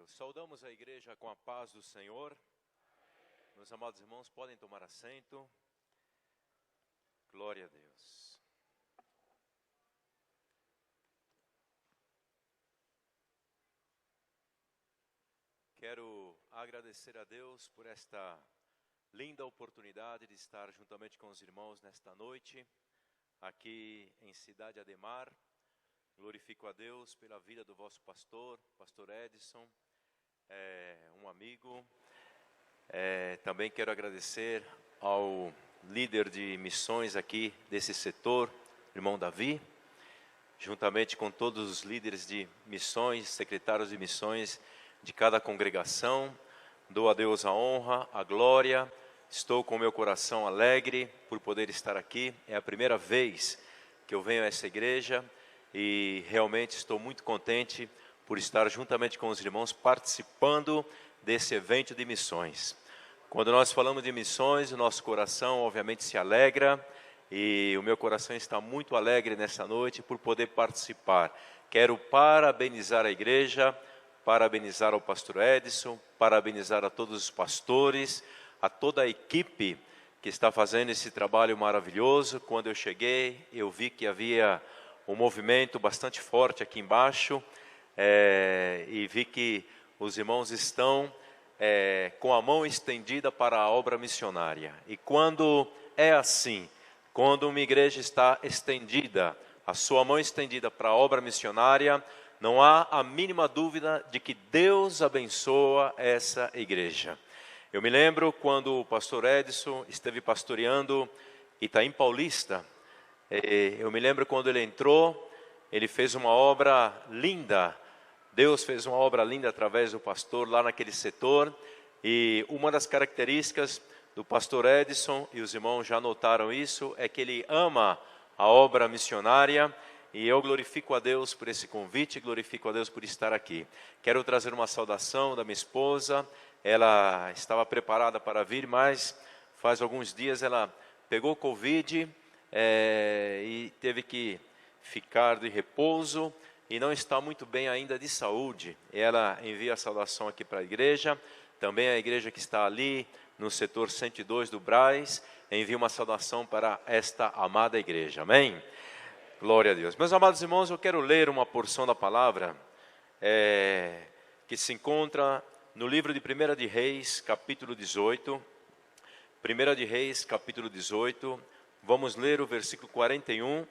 Deus. Saudamos a igreja com a paz do Senhor. Meus amados irmãos, podem tomar assento. Glória a Deus. Quero agradecer a Deus por esta linda oportunidade de estar juntamente com os irmãos nesta noite, aqui em Cidade Ademar. Glorifico a Deus pela vida do vosso pastor, pastor Edson, um amigo. Também quero agradecer ao líder de missões aqui desse setor, irmão Davi, juntamente com todos os líderes de missões, secretários de missões de cada congregação. Dou a Deus a honra, a glória. Estou com meu coração alegre por poder estar aqui. É a primeira vez que eu venho a essa igreja e realmente estou muito contente por estar juntamente com os irmãos participando desse evento de missões. Quando nós falamos de missões, o nosso coração obviamente se alegra e o meu coração está muito alegre nessa noite por poder participar. Quero parabenizar a igreja, parabenizar ao pastor Edson, parabenizar a todos os pastores, a toda a equipe que está fazendo esse trabalho maravilhoso. Quando eu cheguei, eu vi que havia um movimento bastante forte aqui embaixo e vi que os irmãos estão com a mão estendida para a obra missionária. E quando é assim, quando uma igreja está estendida, a sua mão estendida para a obra missionária, não há a mínima dúvida de que Deus abençoa essa igreja. Eu me lembro quando o pastor Edson esteve pastoreando Itaim Paulista. Eu me lembro quando ele entrou, ele fez uma obra linda. Deus fez uma obra linda através do pastor lá naquele setor. E uma das características do pastor Edson, e os irmãos já notaram isso, é que ele ama a obra missionária. E eu glorifico a Deus por esse convite, glorifico a Deus por estar aqui. Quero trazer uma saudação da minha esposa. Ela estava preparada para vir, mas faz alguns dias ela pegou Covid e teve que ficar de repouso e não está muito bem ainda de saúde. Ela envia a saudação aqui para a igreja, também a igreja que está ali no setor 102 do Braz, envia uma saudação para esta amada igreja. Amém? Glória a Deus. Meus amados irmãos, eu quero ler uma porção da palavra que se encontra no livro de 1 de Reis, capítulo 18. 1 de Reis, capítulo 18. Vamos ler o versículo 41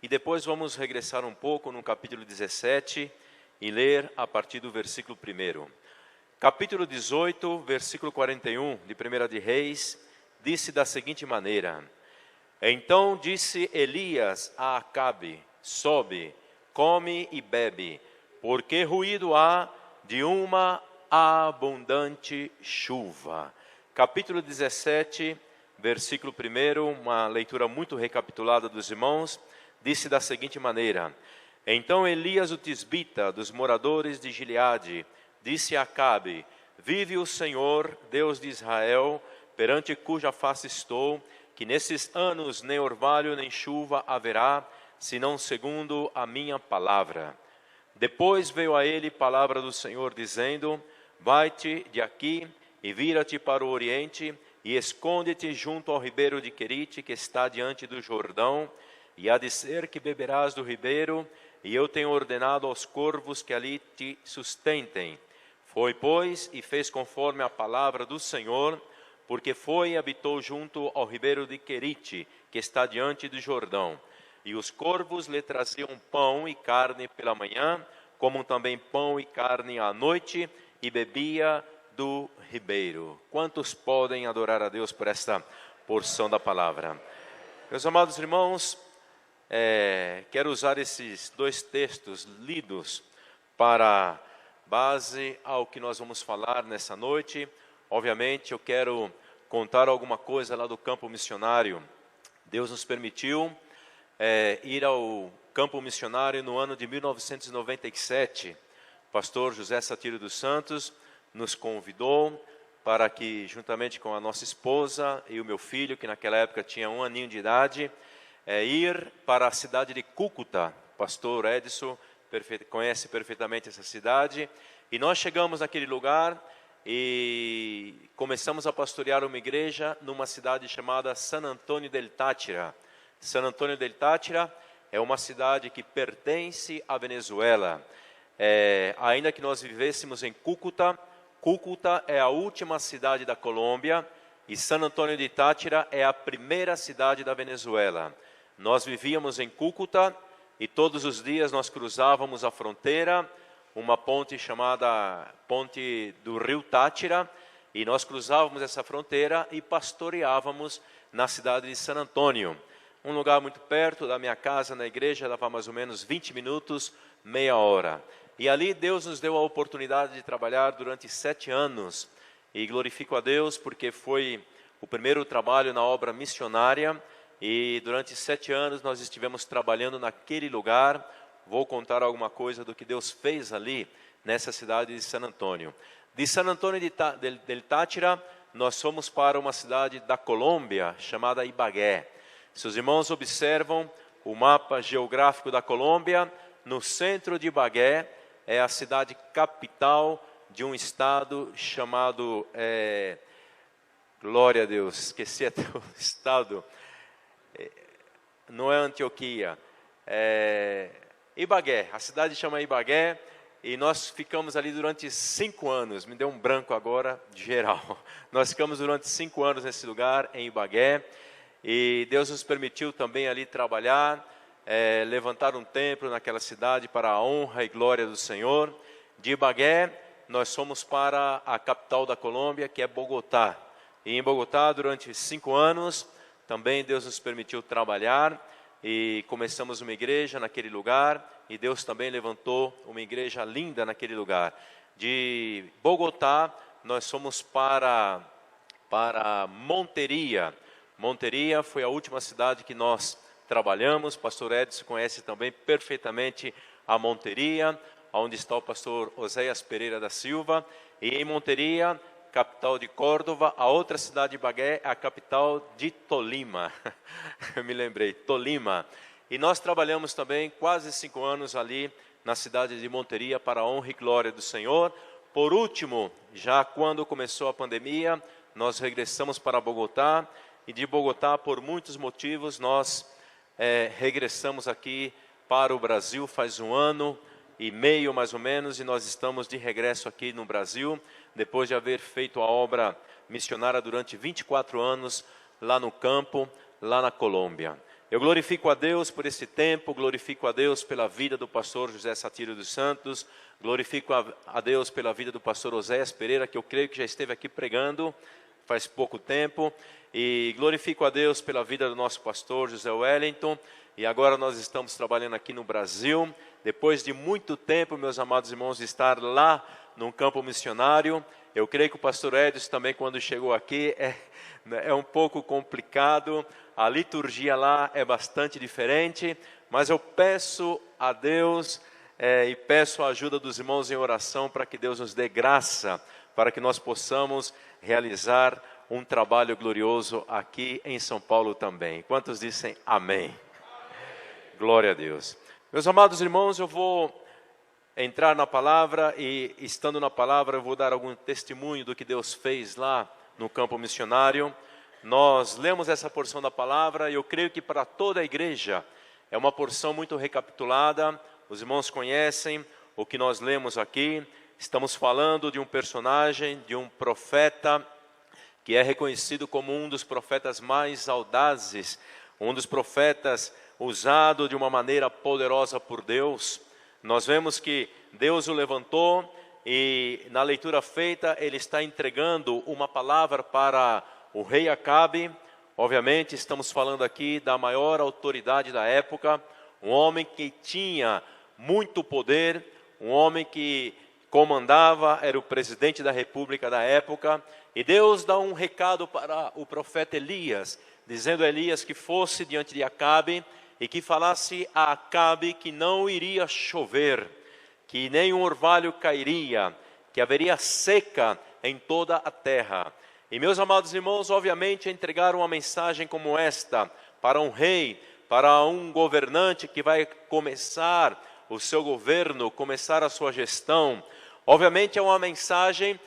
e depois vamos regressar um pouco no capítulo 17 e ler a partir do versículo 1. Capítulo 18, versículo 41 de 1 de Reis, disse da seguinte maneira: Então disse Elias a Acabe: Sobe, come e bebe, porque ruído há de uma abundante chuva. Capítulo 17, versículo 1, uma leitura muito recapitulada dos irmãos, disse da seguinte maneira: Então Elias o tisbita, dos moradores de Gileade, disse a Acabe: Vive o Senhor, Deus de Israel, perante cuja face estou, que nesses anos nem orvalho nem chuva haverá, senão segundo a minha palavra. Depois veio a ele palavra do Senhor, dizendo: Vai-te de aqui e vira-te para o oriente, e esconde-te junto ao ribeiro de Querite, que está diante do Jordão, e há de ser que beberás do ribeiro, e eu tenho ordenado aos corvos que ali te sustentem. Foi, pois, e fez conforme a palavra do Senhor, porque foi e habitou junto ao ribeiro de Querite, que está diante do Jordão. E os corvos lhe traziam pão e carne pela manhã, como também pão e carne à noite, e bebia do ribeiro. Quantos podem adorar a Deus por esta porção da palavra? Meus amados irmãos, quero usar esses dois textos lidos para base ao que nós vamos falar nessa noite. Obviamente, eu quero contar alguma coisa lá do campo missionário. Deus nos permitiu ir ao campo missionário no ano de 1997. O pastor José Satiro dos Santos nos convidou para que, juntamente com a nossa esposa e o meu filho, que naquela época tinha 1 aninho de idade, ir para a cidade de Cúcuta. O pastor Edson conhece perfeitamente essa cidade, E nós chegamos naquele lugar e começamos a pastorear uma igreja numa cidade chamada San Antonio del Táchira. San Antonio del Táchira é uma cidade que pertence à Venezuela. Ainda que nós vivêssemos em Cúcuta, Cúcuta é a última cidade da Colômbia e San Antonio de Táchira é a primeira cidade da Venezuela. Nós vivíamos em Cúcuta e todos os dias nós cruzávamos a fronteira, uma ponte chamada Ponte do Rio Táchira, e nós cruzávamos essa fronteira e pastoreávamos na cidade de San Antônio. Um lugar muito perto da minha casa, na igreja, dava mais ou menos 20 minutos, meia hora. E ali Deus nos deu a oportunidade de trabalhar durante 7 anos. E glorifico a Deus porque foi o primeiro trabalho na obra missionária. E durante 7 anos nós estivemos trabalhando naquele lugar. Vou contar alguma coisa do que Deus fez ali, nessa cidade de San Antônio. De San Antônio del Táchira, nós fomos para uma cidade da Colômbia, chamada Ibagué. Se os irmãos observam o mapa geográfico da Colômbia, no centro de Ibagué é a cidade capital de um estado chamado, glória a Deus, esqueci até o estado, não é Antioquia, Ibagué, a cidade chama Ibagué, e nós ficamos ali durante 5 anos, me deu um branco agora, geral. Nós ficamos durante 5 anos nesse lugar, em Ibagué, e Deus nos permitiu também ali trabalhar, levantar um templo naquela cidade para a honra e glória do Senhor. De Ibagué, nós fomos para a capital da Colômbia, que é Bogotá. E em Bogotá, durante 5 anos, também Deus nos permitiu trabalhar, e começamos uma igreja naquele lugar, e Deus também levantou uma igreja linda naquele lugar. De Bogotá, nós fomos para Monteria. Monteria foi a última cidade que nós trabalhamos. Pastor Edson conhece também perfeitamente a Monteria, onde está o pastor Oséias Pereira da Silva. E em Monteria, capital de Córdoba, a outra cidade de Ibagué é a capital de Tolima. Eu me lembrei, Tolima. E nós trabalhamos também quase 5 anos ali na cidade de Monteria para a honra e glória do Senhor. Por último, já quando começou a pandemia, nós regressamos para Bogotá. E de Bogotá, por muitos motivos, nós regressamos aqui para o Brasil faz 1 ano e meio mais ou menos, e nós estamos de regresso aqui no Brasil, depois de haver feito a obra missionária durante 24 anos lá no campo, lá na Colômbia. Eu glorifico a Deus por esse tempo, glorifico a Deus pela vida do pastor José Satiro dos Santos, glorifico a Deus pela vida do pastor Oséias Pereira, que eu creio que já esteve aqui pregando faz pouco tempo, e glorifico a Deus pela vida do nosso pastor José Wellington, e agora nós estamos trabalhando aqui no Brasil, depois de muito tempo, meus amados irmãos, de estar lá num campo missionário. Eu creio que o pastor Edson também, quando chegou aqui, é um pouco complicado, a liturgia lá é bastante diferente, mas eu peço a Deus e peço a ajuda dos irmãos em oração para que Deus nos dê graça, para que nós possamos realizar um trabalho glorioso aqui em São Paulo também. Quantos dizem amém? Glória a Deus. Meus amados irmãos, eu vou entrar na palavra e, estando na palavra, eu vou dar algum testemunho do que Deus fez lá no campo missionário. Nós lemos essa porção da palavra e eu creio que para toda a igreja é uma porção muito recapitulada. Os irmãos conhecem o que nós lemos aqui. Estamos falando de um personagem, de um profeta que é reconhecido como um dos profetas mais audazes, um dos profetas usado de uma maneira poderosa por Deus. Nós vemos que Deus o levantou e na leitura feita ele está entregando uma palavra para o rei Acabe. Obviamente estamos falando aqui da maior autoridade da época, um homem que tinha muito poder, um homem que comandava, era o presidente da república da época, e Deus dá um recado para o profeta Elias, dizendo a Elias que fosse diante de Acabe e que falasse a Acabe que não iria chover, que nem um orvalho cairia, que haveria seca em toda a terra. E meus amados irmãos, obviamente entregar uma mensagem como esta para um rei, para um governante que vai começar o seu governo, começar a sua gestão, Obviamente é uma mensagem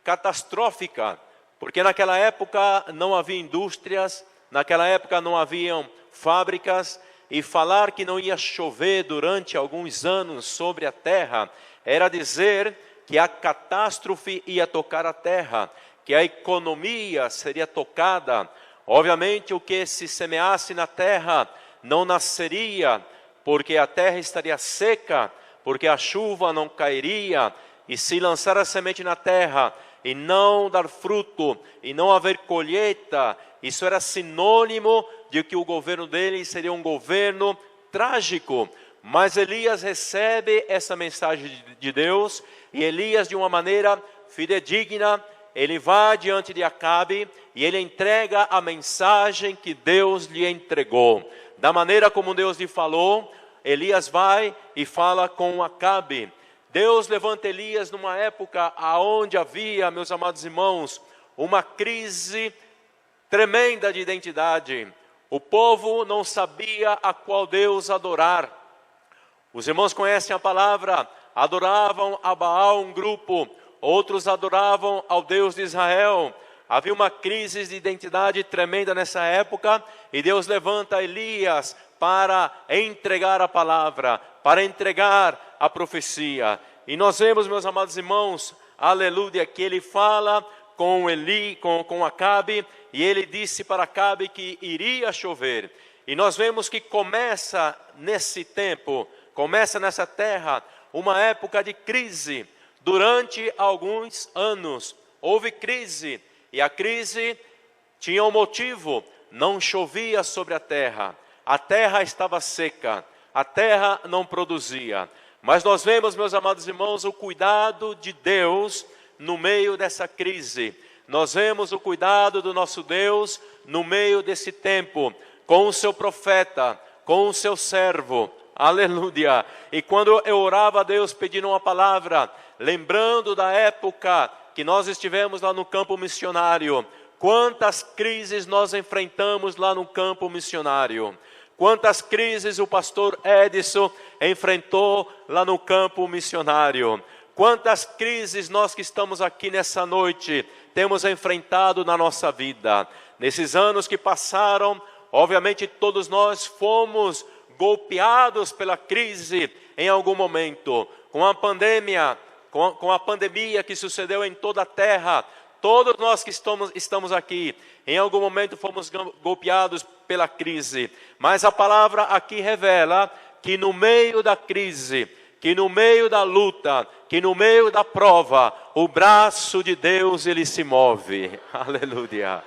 catastrófica, porque naquela época não havia indústrias, naquela época não haviam fábricas, e falar que não ia chover durante alguns anos sobre a terra era dizer que a catástrofe ia tocar a terra, que a economia seria tocada. Obviamente o que se semeasse na terra não nasceria, porque a terra estaria seca, porque a chuva não cairia, e se lançar a semente na terra e não dar fruto, e não haver colheita, isso era sinônimo de que o governo dele seria um governo trágico. Mas Elias recebe essa mensagem de Deus, e Elias, de uma maneira fidedigna, ele vai diante de Acabe e ele entrega a mensagem que Deus lhe entregou. Da maneira como Deus lhe falou, Elias vai e fala com Acabe. Deus levanta Elias numa época onde havia, meus amados irmãos, uma crise tremenda de identidade. O povo não sabia a qual Deus adorar. Os irmãos conhecem a palavra, adoravam a Baal um grupo, outros adoravam ao Deus de Israel. Havia uma crise de identidade tremenda nessa época, e Deus levanta Elias para entregar a palavra, para entregar a profecia. E nós vemos, meus amados irmãos, aleluia, que ele fala com Acabe, e ele disse para Acabe que iria chover. E nós vemos que começa nesse tempo, começa nessa terra, uma época de crise. Durante alguns anos houve crise, e a crise tinha um motivo: não chovia sobre a terra estava seca, a terra não produzia. Mas nós vemos, meus amados irmãos, o cuidado de Deus no meio dessa crise. Nós vemos o cuidado do nosso Deus no meio desse tempo, com o seu profeta, com o seu servo, aleluia. E quando eu orava a Deus pedindo uma palavra, lembrando da época que nós estivemos lá no campo missionário, quantas crises nós enfrentamos lá no campo missionário. Quantas crises o pastor Edson enfrentou lá no campo missionário. Quantas crises nós que estamos aqui nessa noite temos enfrentado na nossa vida. Nesses anos que passaram, obviamente todos nós fomos golpeados pela crise em algum momento. Com a pandemia que sucedeu em toda a terra, todos nós que estamos aqui, em algum momento fomos golpeados pela crise. Mas a palavra aqui revela que no meio da crise, que no meio da luta, que no meio da prova, o braço de Deus ele se move. Aleluia.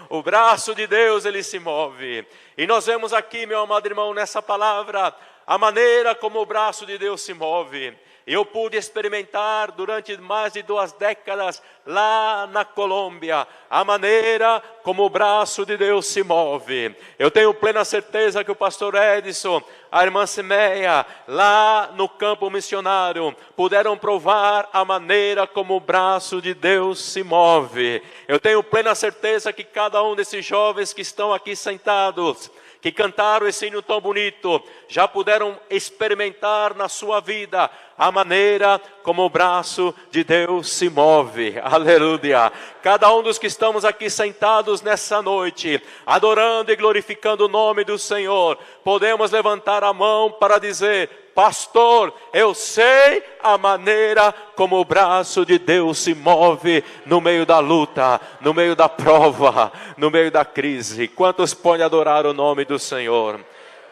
O braço de Deus ele se move. E nós vemos aqui, meu amado irmão, nessa palavra, a maneira como o braço de Deus se move. Eu pude experimentar durante mais de 2 décadas lá na Colômbia a maneira como o braço de Deus se move. Eu tenho plena certeza que o pastor Edson, a irmã Simeia, lá no campo missionário, puderam provar a maneira como o braço de Deus se move. Eu tenho plena certeza que cada um desses jovens que estão aqui sentados, que cantaram esse hino tão bonito, já puderam experimentar na sua vida a maneira como o braço de Deus se move. Aleluia. Cada um dos que estamos aqui sentados nessa noite, adorando e glorificando o nome do Senhor, podemos levantar a mão para dizer: pastor, eu sei a maneira como o braço de Deus se move no meio da luta, no meio da prova, no meio da crise. Quantos podem adorar o nome do Senhor?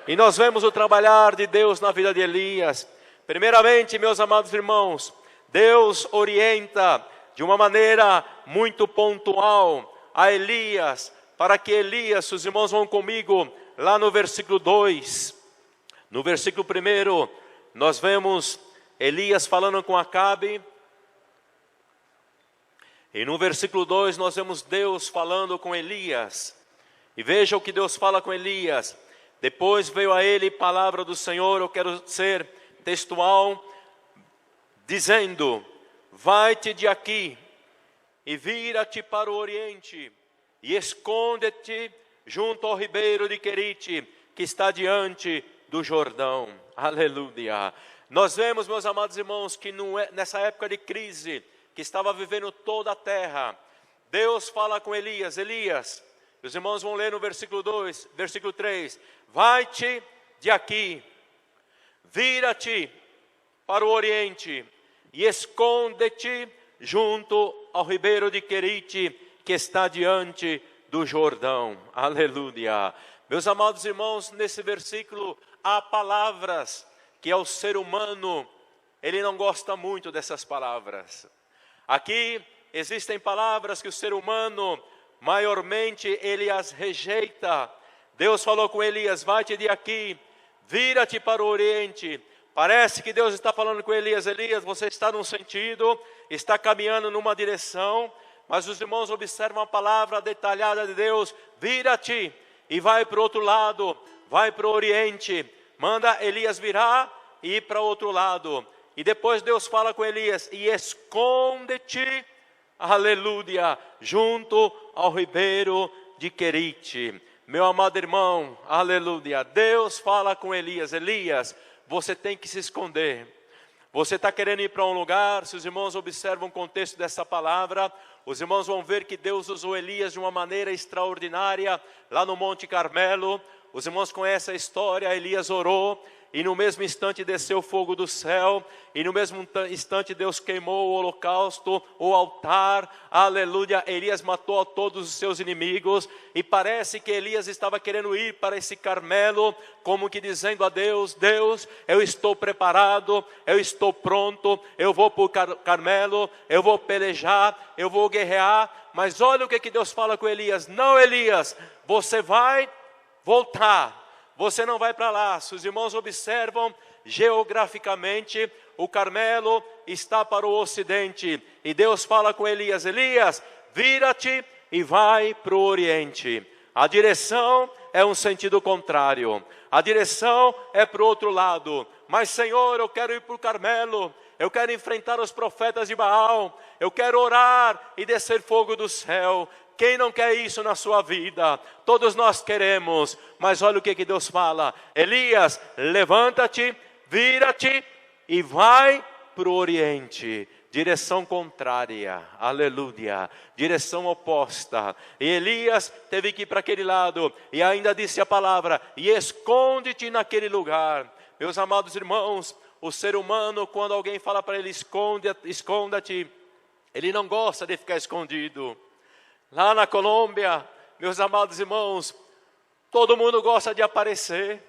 E nós vemos o trabalhar de Deus na vida de Elias. Primeiramente, meus amados irmãos, Deus orienta de uma maneira muito pontual a Elias, para que Elias, os irmãos vão comigo lá no versículo 2. No versículo 1, nós vemos Elias falando com Acabe. E no versículo 2, nós vemos Deus falando com Elias. E veja o que Deus fala com Elias. Depois veio a ele palavra do Senhor, eu quero ser textual, dizendo: vai-te de aqui e vira-te para o oriente e esconde-te junto ao ribeiro de Querite, que está diante do Jordão. Aleluia. Nós vemos, meus amados irmãos, que nessa época de crise, que estava vivendo toda a terra, Deus fala com Elias: Elias, os irmãos vão ler no versículo 2, versículo 3, vai-te de aqui, vira-te para o oriente e esconde-te junto ao ribeiro de Querite, que está diante do Jordão. Aleluia. Meus amados irmãos, nesse versículo há palavras que ao ser humano, ele não gosta muito dessas palavras. Aqui existem palavras que o ser humano, maiormente, ele as rejeita. Deus falou com Elias: vai-te de aqui, vira-te para o oriente. Parece que Deus está falando com Elias: Elias, você está num sentido, está caminhando numa direção, mas os irmãos observam a palavra detalhada de Deus: vira-te e vai para o outro lado, vai para o oriente. Manda Elias virar e ir para o outro lado. E depois Deus fala com Elias: e esconde-te, aleluia, junto ao ribeiro de Querite. Meu amado irmão, aleluia, Deus fala com Elias: Elias, você tem que se esconder. Você está querendo ir para um lugar. Se os irmãos observam o contexto dessa palavra, os irmãos vão ver que Deus usou Elias de uma maneira extraordinária lá no Monte Carmelo. Os irmãos conhecem a história. Elias orou e no mesmo instante desceu fogo do céu, e no mesmo instante Deus queimou o holocausto, o altar, aleluia. Elias matou a todos os seus inimigos, e parece que Elias estava querendo ir para esse Carmelo, como que dizendo a Deus: Deus, eu estou preparado, eu estou pronto, eu vou para o Carmelo, eu vou pelejar, eu vou guerrear. Mas olha o que Deus fala com Elias: não, Elias, você vai voltar. Você não vai para lá. Se os irmãos observam geograficamente, o Carmelo está para o ocidente. E Deus fala com Elias: Elias, vira-te e vai para o oriente. A direção é um sentido contrário. A direção é para o outro lado. Mas Senhor, eu quero ir para o Carmelo. Eu quero enfrentar os profetas de Baal. Eu quero orar e descer fogo do céu. Quem não quer isso na sua vida? Todos nós queremos, mas olha o que Deus fala: Elias, levanta-te, vira-te e vai para o oriente. Direção contrária, aleluia, direção oposta. E Elias teve que ir para aquele lado, e ainda disse a palavra: e esconde-te naquele lugar. Meus amados irmãos, o ser humano, quando alguém fala para ele: esconda-te, ele não gosta de ficar escondido. Lá na Colômbia, meus amados irmãos, todo mundo gosta de aparecer,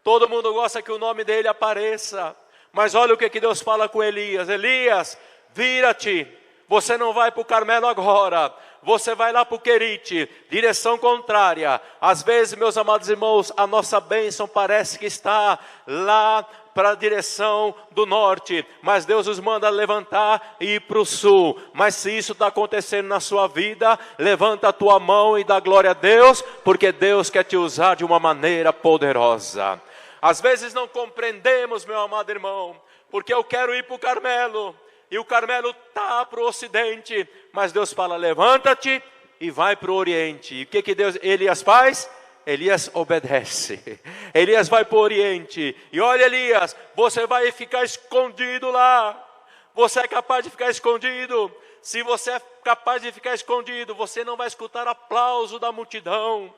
todo mundo gosta que o nome dele apareça. Mas olha o que Deus fala com Elias: Elias, vira-te, você não vai para o Carmelo agora, você vai lá para o Querite, direção contrária. Às vezes, meus amados irmãos, a nossa bênção parece que está lá para a direção do norte, mas Deus nos manda levantar e ir para o sul. Mas se isso está acontecendo na sua vida, levanta a tua mão e dá glória a Deus, porque Deus quer te usar de uma maneira poderosa. Às vezes não compreendemos, meu amado irmão, porque eu quero ir para o Carmelo, e o Carmelo está para o ocidente, mas Deus fala: levanta-te e vai para o oriente. E o que Elias faz? Elias obedece. Elias vai para o oriente. E olha, Elias, você vai ficar escondido lá. Você é capaz de ficar escondido. Se você é capaz de ficar escondido, você não vai escutar aplauso da multidão.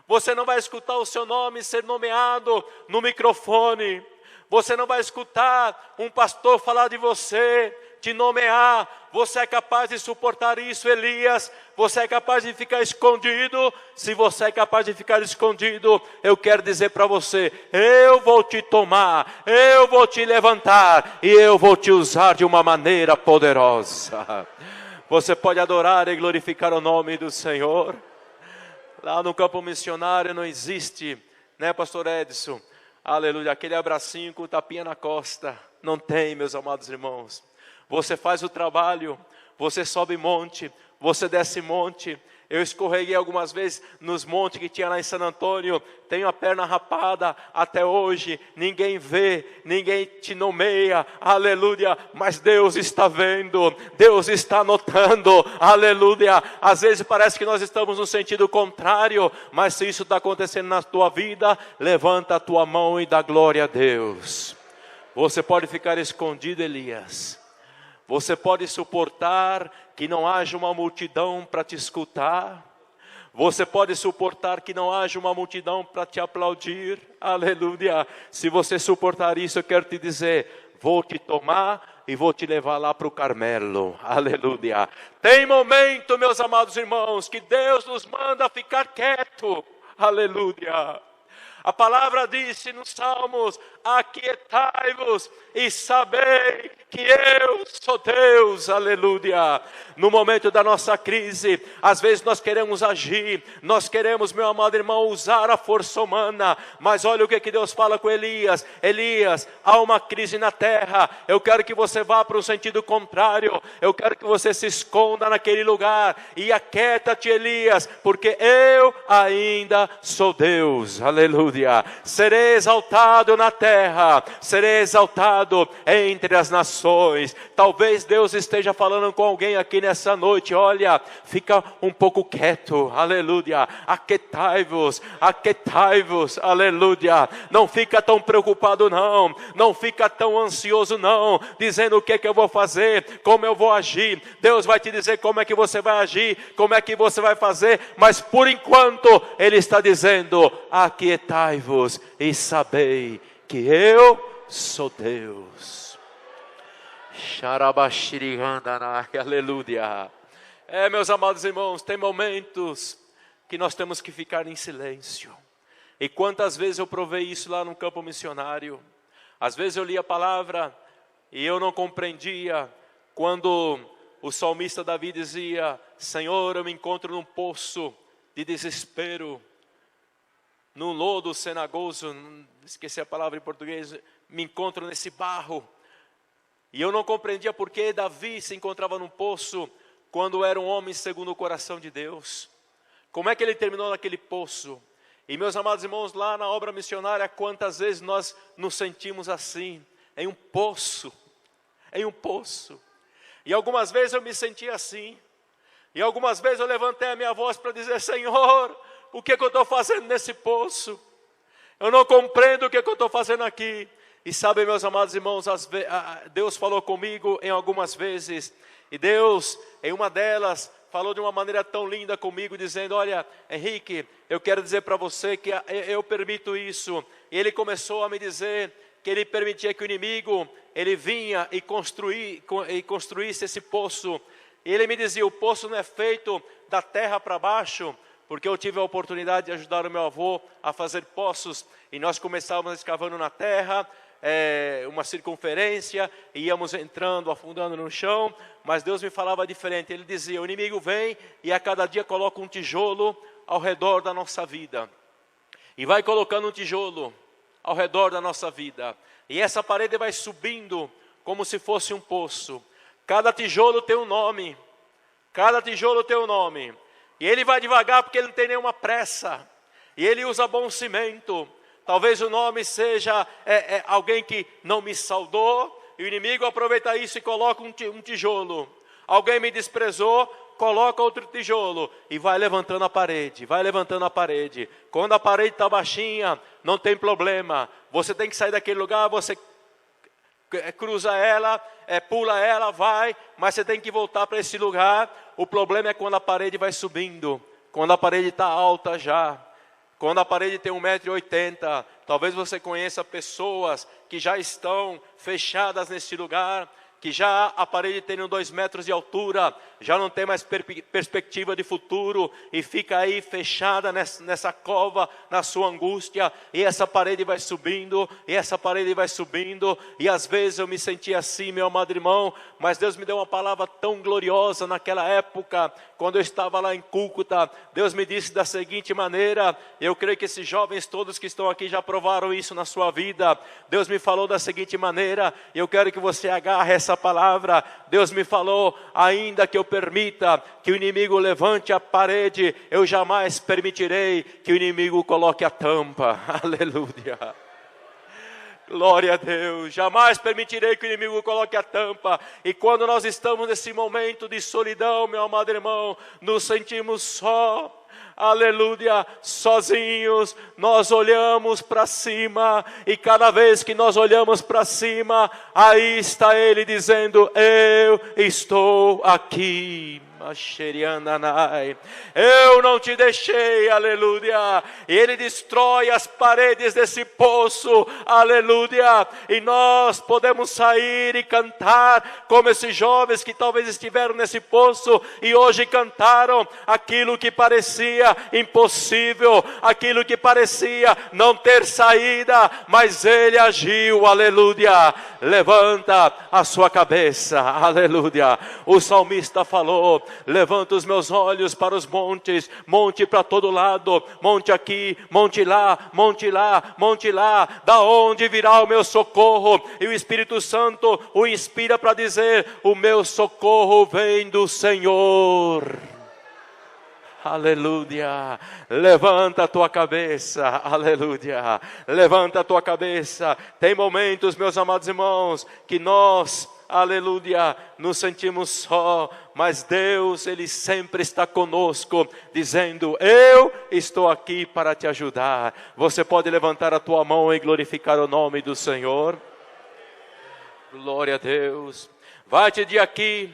Você não vai escutar o seu nome ser nomeado no microfone. Você não vai escutar um pastor falar de você, te nomear. Você é capaz de suportar isso, Elias? Você é capaz de ficar escondido? Se você é capaz de ficar escondido, eu quero dizer para você: eu vou te tomar, eu vou te levantar e eu vou te usar de uma maneira poderosa. Você pode adorar e glorificar o nome do Senhor. Lá no campo missionário não existe, né, pastor Edson? Aleluia, aquele abracinho com tapinha na costa. Não tem, meus amados irmãos. Você faz o trabalho, você sobe monte, você desce monte. Eu escorreguei algumas vezes nos montes que tinha lá em San Antônio. Tenho a perna rapada até hoje. Ninguém vê, ninguém te nomeia, aleluia. Mas Deus está vendo, Deus está notando, aleluia. Às vezes parece que nós estamos no sentido contrário, mas se isso está acontecendo na tua vida, levanta a tua mão e dá glória a Deus. Você pode ficar escondido, Elias. Você pode suportar que não haja uma multidão para te escutar. Você pode suportar que não haja uma multidão para te aplaudir. Aleluia. Se você suportar isso, eu quero te dizer, vou te tomar e vou te levar lá para o Carmelo. Aleluia. Tem momento, meus amados irmãos, que Deus nos manda ficar quieto. Aleluia. A palavra disse nos Salmos, aquietai-vos e sabei que eu sou Deus, aleluia. No momento da nossa crise, às vezes nós queremos agir, nós queremos, meu amado irmão, usar a força humana, mas olha o que Deus fala com Elias. Elias, há uma crise na terra, eu quero que você vá para o sentido contrário, eu quero que você se esconda naquele lugar, e aquieta-te, Elias, porque eu ainda sou Deus, aleluia. Serei exaltado na terra, serei exaltado entre as nações. Talvez Deus esteja falando com alguém aqui nessa noite. Olha, fica um pouco quieto, aleluia. Aquietai-vos, aleluia. Não fica tão preocupado não, não fica tão ansioso não, dizendo o que é que eu vou fazer, como eu vou agir. Deus vai te dizer como é que você vai agir, como é que você vai fazer, mas por enquanto Ele está dizendo, aquietai-vos e sabei que eu sou Deus. Aleluia. Meus amados irmãos, tem momentos que nós temos que ficar em silêncio. E quantas vezes eu provei isso lá no campo missionário. Às vezes eu li a palavra e eu não compreendia. Quando o salmista Davi dizia, Senhor, eu me encontro num poço de desespero, num lodo cenagoso, esqueci a palavra em português, me encontro nesse barro. E eu não compreendia por que Davi se encontrava num poço, quando era um homem segundo o coração de Deus. Como é que ele terminou naquele poço? E meus amados irmãos, lá na obra missionária, quantas vezes nós nos sentimos assim, em um poço, em um poço. E algumas vezes eu me senti assim, e algumas vezes eu levantei a minha voz para dizer, Senhor, o que eu estou fazendo nesse poço? Eu não compreendo o que eu estou fazendo aqui. E sabe, meus amados irmãos, Deus falou comigo em algumas vezes. E Deus, em uma delas, falou de uma maneira tão linda comigo, dizendo, olha, Henrique, eu quero dizer para você que eu permito isso. E Ele começou a me dizer que Ele permitia que o inimigo, ele vinha e construísse esse poço. E Ele me dizia, o poço não é feito da terra para baixo, porque eu tive a oportunidade de ajudar o meu avô a fazer poços, e nós começávamos escavando na terra, uma circunferência, e íamos entrando, afundando no chão, mas Deus me falava diferente. Ele dizia, o inimigo vem e a cada dia coloca um tijolo ao redor da nossa vida, e vai colocando um tijolo ao redor da nossa vida, e essa parede vai subindo como se fosse um poço. Cada tijolo tem um nome, cada tijolo tem um nome. E ele vai devagar porque ele não tem nenhuma pressa. E ele usa bom cimento. Talvez o nome seja alguém que não me saudou. E o inimigo aproveita isso e coloca um tijolo. Alguém me desprezou, coloca outro tijolo. E vai levantando a parede, vai levantando a parede. Quando a parede está baixinha, não tem problema. Você tem que sair daquele lugar, você cruza ela, pula ela, vai, mas você tem que voltar para esse lugar. O problema é quando a parede vai subindo, quando a parede está alta já, quando a parede tem 1,80 m. Talvez você conheça pessoas que já estão fechadas nesse lugar, que já a parede tem 2 metros de altura, já não tem mais perspectiva de futuro, e fica aí fechada nessa cova, na sua angústia, e essa parede vai subindo, e essa parede vai subindo, e às vezes eu me senti assim, meu amado irmão, mas Deus me deu uma palavra tão gloriosa naquela época, quando eu estava lá em Cúcuta. Deus me disse da seguinte maneira, eu creio que esses jovens todos que estão aqui já provaram isso na sua vida. Deus me falou da seguinte maneira, e eu quero que você agarre essa palavra. Deus me falou, ainda que eu permita que o inimigo levante a parede, eu jamais permitirei que o inimigo coloque a tampa. Aleluia. Glória a Deus, jamais permitirei que o inimigo coloque a tampa. E quando nós estamos nesse momento de solidão, meu amado irmão, nos sentimos só. Aleluia, sozinhos, nós olhamos para cima, e cada vez que nós olhamos para cima, aí está Ele dizendo: eu estou aqui. Eu não te deixei, aleluia. E Ele destrói as paredes desse poço, aleluia. E nós podemos sair e cantar como esses jovens que talvez estiveram nesse poço e hoje cantaram aquilo que parecia impossível, aquilo que parecia não ter saída, mas Ele agiu, aleluia. Levanta a sua cabeça, aleluia. O salmista falou: levanta os meus olhos para os montes, monte para todo lado, monte aqui, monte lá, monte lá, monte lá, da onde virá o meu socorro? E o Espírito Santo o inspira para dizer: o meu socorro vem do Senhor. Aleluia, levanta a tua cabeça, aleluia, levanta a tua cabeça. Tem momentos, meus amados irmãos, que nós, aleluia, nos sentimos só, mas Deus, Ele sempre está conosco, dizendo: eu estou aqui para te ajudar. Você pode levantar a tua mão e glorificar o nome do Senhor? Glória a Deus. Vai-te de aqui,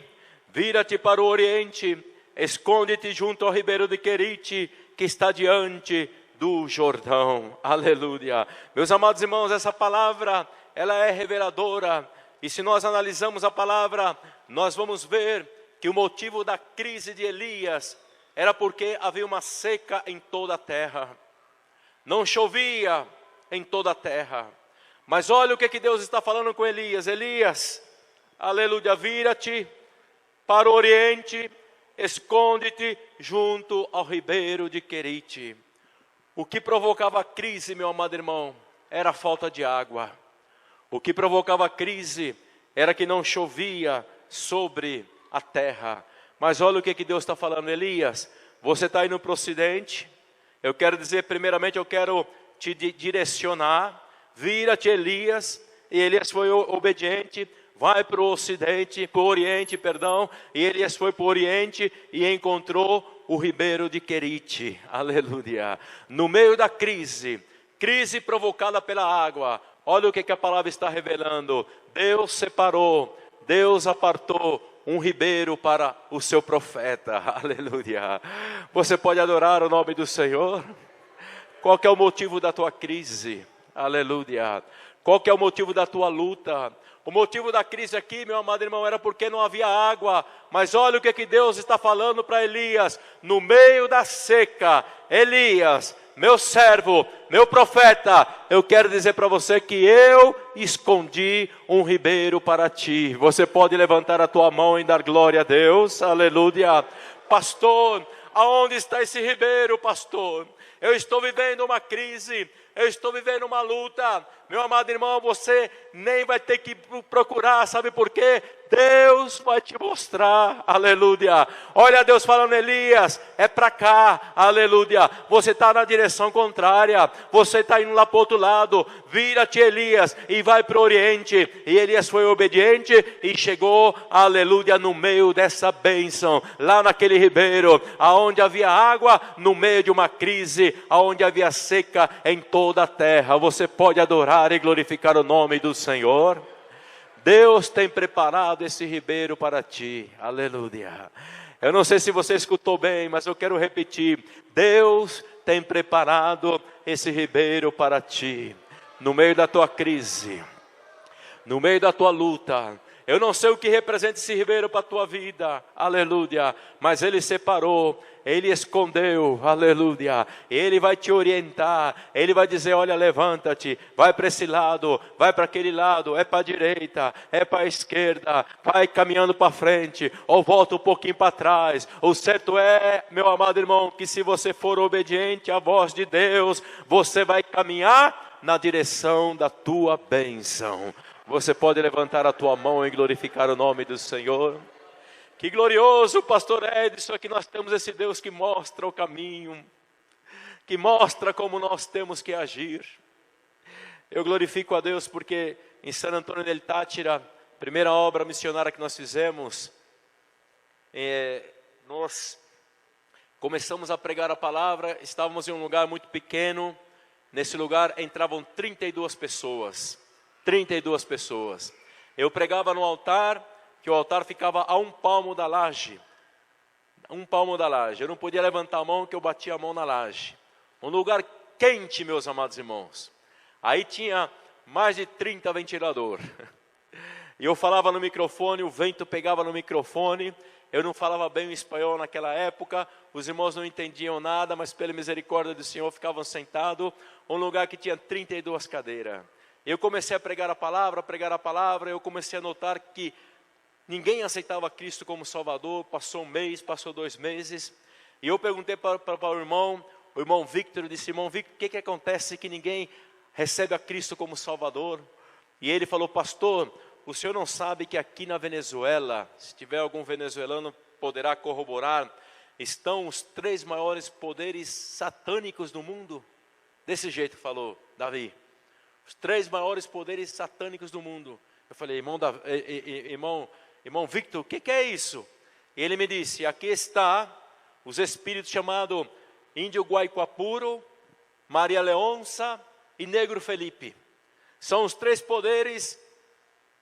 vira-te para o oriente, esconde-te junto ao ribeiro de Querite, que está diante do Jordão. Aleluia. Meus amados irmãos, essa palavra, ela é reveladora. E se nós analisamos a palavra, nós vamos ver que o motivo da crise de Elias era porque havia uma seca em toda a terra. Não chovia em toda a terra. Mas olha o que Deus está falando com Elias. Elias, aleluia, vira-te para o oriente, esconde-te junto ao ribeiro de Querite. O que provocava a crise, meu amado irmão, era a falta de água. O que provocava a crise era que não chovia sobre a terra. Mas olha o que Deus está falando: Elias, você está indo para o ocidente. Eu quero dizer, primeiramente, eu quero te direcionar. Vira-te, Elias. E Elias foi obediente. Vai para o ocidente, para o oriente, perdão. E Elias foi para o oriente e encontrou o ribeiro de Querite. Aleluia. No meio da crise provocada pela água, olha o que a palavra está revelando. Deus separou, Deus apartou um ribeiro para o seu profeta. Aleluia. Você pode adorar o nome do Senhor? Qual que é o motivo da tua crise? Aleluia. Qual que é o motivo da tua luta? O motivo da crise aqui, meu amado irmão, era porque não havia água. Mas olha o que Deus está falando para Elias. No meio da seca, Elias, meu servo, meu profeta, eu quero dizer para você que eu escondi um ribeiro para ti. Você pode levantar a tua mão e dar glória a Deus. Aleluia. Pastor, aonde está esse ribeiro, pastor? Eu estou vivendo uma crise, eu estou vivendo uma luta. Meu amado irmão, você nem vai ter que procurar, sabe por quê? Deus vai te mostrar, aleluia. Olha Deus falando: Elias, é para cá, aleluia. Você está na direção contrária, você está indo lá para o outro lado. Vira-te, Elias, e vai para o oriente. E Elias foi obediente e chegou, aleluia, no meio dessa bênção, lá naquele ribeiro, aonde havia água, no meio de uma crise, aonde havia seca em toda a terra. Você pode adorar e glorificar o nome do Senhor? Deus tem preparado esse ribeiro para ti, aleluia. Eu não sei se você escutou bem, mas eu quero repetir: Deus tem preparado esse ribeiro para ti, no meio da tua crise, no meio da tua luta. Eu não sei o que representa esse ribeiro para a tua vida, aleluia, mas Ele separou, Ele escondeu, aleluia. Ele vai te orientar, Ele vai dizer: olha, levanta-te, vai para esse lado, vai para aquele lado, é para a direita, é para a esquerda, vai caminhando para frente, ou volta um pouquinho para trás. O certo é, meu amado irmão, que se você for obediente à voz de Deus, você vai caminhar na direção da tua bênção. Você pode levantar a tua mão e glorificar o nome do Senhor? Que glorioso, pastor Edson, que nós temos esse Deus que mostra o caminho, que mostra como nós temos que agir. Eu glorifico a Deus porque em San Antônio del Táchira, primeira obra missionária que nós fizemos, nós começamos a pregar a palavra, estávamos em um lugar muito pequeno. Nesse lugar entravam 32 pessoas. 32 pessoas. Eu pregava no altar, que o altar ficava a 1 palmo da laje. 1 palmo da laje. Eu não podia levantar a mão, que eu batia a mão na laje. Um lugar quente, meus amados irmãos. Aí tinha mais de 30 ventiladores. E eu falava no microfone, o vento pegava no microfone. Eu não falava bem o espanhol naquela época, os irmãos não entendiam nada, mas pela misericórdia do Senhor ficavam sentados. Um lugar que tinha 32 cadeiras. Eu comecei a pregar a palavra, eu comecei a notar que ninguém aceitava Cristo como Salvador. Passou um mês, passou 2 meses, e eu perguntei para o irmão Victor, eu disse: irmão Victor, o que acontece que ninguém recebe a Cristo como Salvador? E ele falou: pastor, o senhor não sabe que aqui na Venezuela, se tiver algum venezuelano poderá corroborar, estão os 3 maiores poderes satânicos do mundo? Desse jeito falou Davi, os 3 maiores poderes satânicos do mundo. Eu falei: irmão Victor, o que é isso? E ele me disse: aqui está os espíritos chamados Índio Guaiquapuro, Maria Leonça e Negro Felipe. São os 3 poderes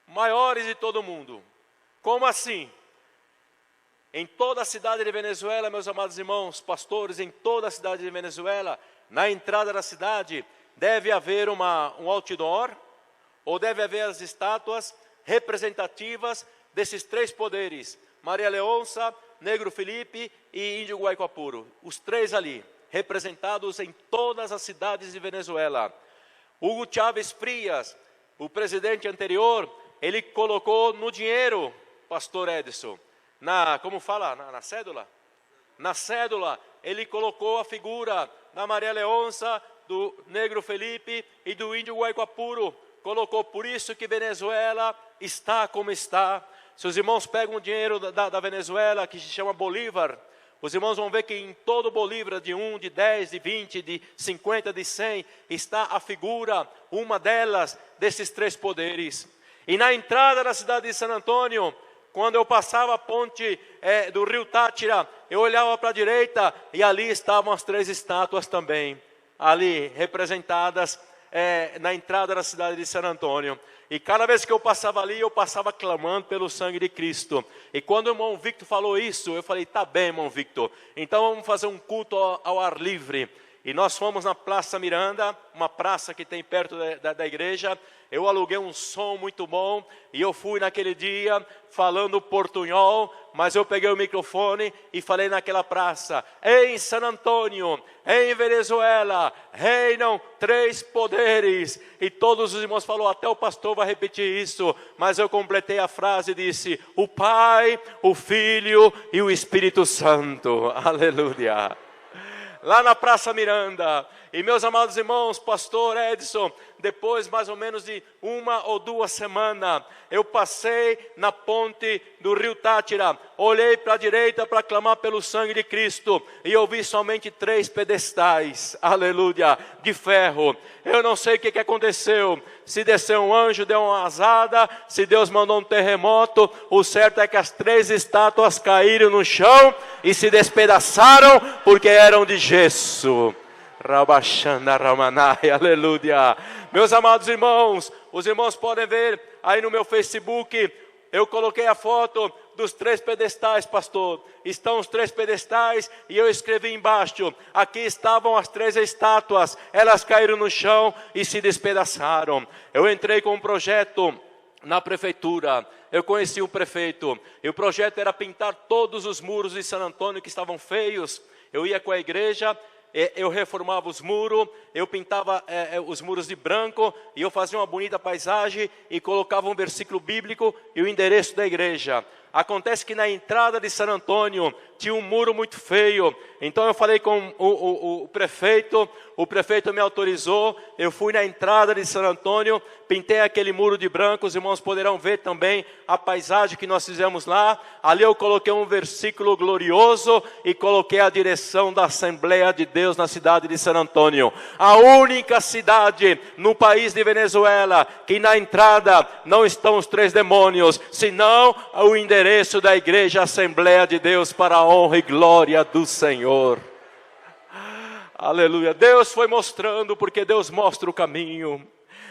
maiores de todo mundo. Como assim? Em toda a cidade de Venezuela, meus amados irmãos, pastores, em toda a cidade de Venezuela, na entrada da cidade, deve haver um outdoor, ou deve haver as estátuas representativas desses 3 poderes: Maria Leonça, Negro Felipe e Índio Guaiquapuro. Os 3 ali, representados em todas as cidades de Venezuela. Hugo Chávez Frias, o presidente anterior, ele colocou no dinheiro, pastor Edson, na cédula? Na cédula, ele colocou a figura da Maria Leonça, do Negro Felipe e do Índio Guaiquapuro. Colocou, por isso que Venezuela está como está. Se os irmãos pegam o dinheiro da Venezuela, que se chama Bolívar, os irmãos vão ver que em todo Bolívar, de 1, de 10, de 20, de 50, de 100, está a figura, uma delas, desses 3 poderes. E na entrada da cidade de San Antônio, quando eu passava a ponte do rio Táchira, eu olhava para a direita e ali estavam as 3 estátuas também, ali representadas na entrada da cidade de San Antônio. E cada vez que eu passava ali, eu passava clamando pelo sangue de Cristo. E quando o irmão Victor falou isso, eu falei: tá bem, irmão Victor, então vamos fazer um culto ao ar livre. E nós fomos na Praça Miranda, uma praça que tem perto da igreja. Eu aluguei um som muito bom e eu fui naquele dia falando portunhol, mas eu peguei o microfone e falei naquela praça: em San Antônio, em Venezuela, reinam 3 poderes. E todos os irmãos falaram: até o pastor vai repetir isso, mas eu completei a frase e disse: o Pai, o Filho e o Espírito Santo. Aleluia. Lá na Praça Miranda. E meus amados irmãos, pastor Edson, depois mais ou menos de 1 ou 2 semanas, eu passei na ponte do rio Táchira, olhei para a direita para clamar pelo sangue de Cristo, e eu vi somente 3 pedestais, aleluia, de ferro. Eu não sei o que aconteceu, se desceu um anjo, deu uma azada, se Deus mandou um terremoto. O certo é que as 3 estátuas caíram no chão e se despedaçaram, porque eram de gesso. Rabachana Ramanai, aleluia. Meus amados irmãos, os irmãos podem ver aí no meu Facebook, eu coloquei a foto dos 3 pedestais, pastor. Estão os 3 pedestais e eu escrevi embaixo: aqui estavam as 3 estátuas, elas caíram no chão e se despedaçaram. Eu entrei com um projeto na prefeitura, eu conheci o prefeito, e o projeto era pintar todos os muros de San Antônio que estavam feios. Eu ia com a igreja, eu reformava os muros, eu pintava os muros de branco, e eu fazia uma bonita paisagem, e colocava um versículo bíblico e o endereço da igreja. Acontece que na entrada de San Antônio tinha um muro muito feio. Então eu falei com o prefeito me autorizou, eu fui na entrada de San Antônio, pintei aquele muro de branco, os irmãos poderão ver também a paisagem que nós fizemos lá. Ali eu coloquei um versículo glorioso e coloquei a direção da Assembleia de Deus na cidade de San Antônio. A única cidade no país de Venezuela que na entrada não estão os 3 demônios, senão o endereço da igreja Assembleia de Deus, para a honra e glória do Senhor. Aleluia. Deus foi mostrando, porque Deus mostra o caminho.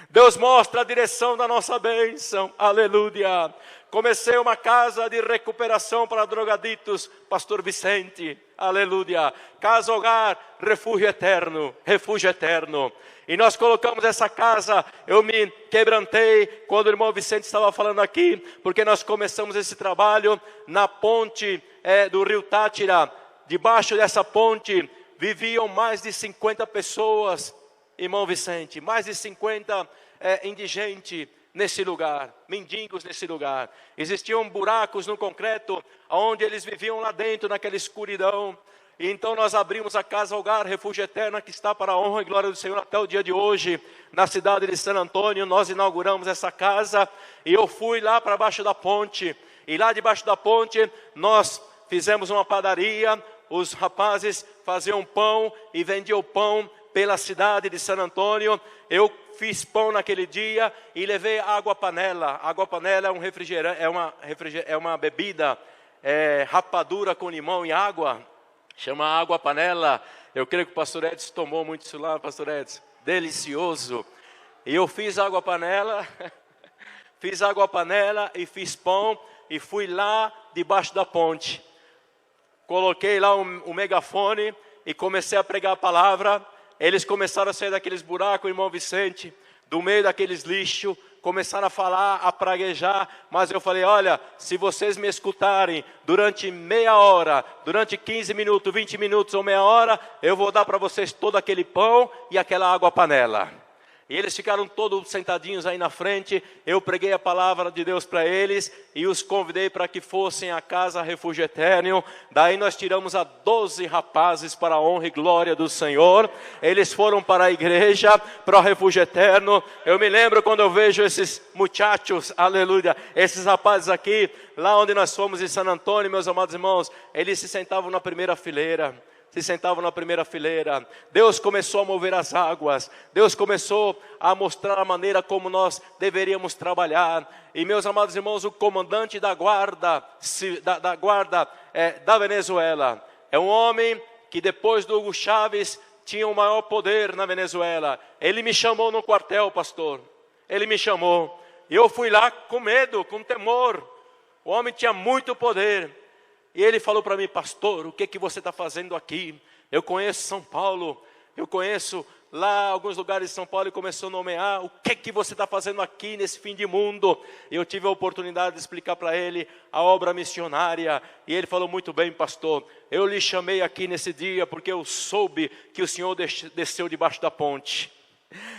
Deus mostra a direção da nossa bênção. Aleluia. Comecei uma casa de recuperação para drogaditos, Pastor Vicente. Aleluia. Casa Hogar, refúgio eterno, refúgio eterno. E nós colocamos essa casa, eu me quebrantei quando o irmão Vicente estava falando aqui, porque nós começamos esse trabalho na ponte do rio Tátira. Debaixo dessa ponte viviam mais de 50 pessoas, irmão Vicente, mais de 50 indigentes nesse lugar, mendigos nesse lugar. Existiam buracos no concreto, onde eles viviam lá dentro, naquela escuridão. E então nós abrimos a Casa Hogar, Refúgio Eterno, que está para a honra e glória do Senhor até o dia de hoje, na cidade de San Antônio. Nós inauguramos essa casa, e eu fui lá para baixo da ponte, e lá debaixo da ponte nós fizemos uma padaria. Os rapazes faziam pão e vendiam pão pela cidade de San Antônio. Eu fiz pão naquele dia e levei água panela. Água panela é um refrigerante, é uma bebida rapadura com limão e água. Chama água panela. Eu creio que o pastor Edson tomou muito isso lá, pastor Edson. Delicioso. E eu fiz água panela, fiz água panela e fiz pão e fui lá debaixo da ponte. Coloquei lá um megafone e comecei a pregar a palavra. Eles começaram a sair daqueles buracos, irmão Vicente, do meio daqueles lixos, começaram a falar, a praguejar, mas eu falei, olha, se vocês me escutarem durante meia hora, durante 15 minutos, 20 minutos ou meia hora, eu vou dar para vocês todo aquele pão e aquela água panela. E eles ficaram todos sentadinhos aí na frente. Eu preguei a palavra de Deus para eles e os convidei para que fossem à Casa Refúgio Eterno. Daí nós tiramos a 12 rapazes para a honra e glória do Senhor. Eles foram para a igreja, para o Refúgio Eterno. Eu me lembro quando eu vejo esses muchachos, aleluia, esses rapazes aqui, lá onde nós fomos em San Antônio, meus amados irmãos, eles se sentavam na primeira fileira. Deus começou a mover as águas. Deus começou a mostrar a maneira como nós deveríamos trabalhar. E meus amados irmãos, o comandante da guarda da Venezuela é um homem que depois do Hugo Chávez tinha o maior poder na Venezuela. Ele me chamou no quartel, pastor. Ele me chamou. E eu fui lá com medo, com temor. O homem tinha muito poder. E ele falou para mim, pastor, o que você está fazendo aqui? Eu conheço São Paulo, eu conheço lá alguns lugares de São Paulo, e começou a nomear, o que você está fazendo aqui nesse fim de mundo? E eu tive a oportunidade de explicar para ele a obra missionária, e ele falou, muito bem, pastor, eu lhe chamei aqui nesse dia, porque eu soube que o Senhor desceu debaixo da ponte.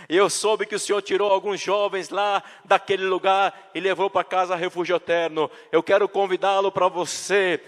Eu soube que o Senhor tirou alguns jovens lá daquele lugar e levou para casa Refúgio Eterno. Eu quero convidá-lo para você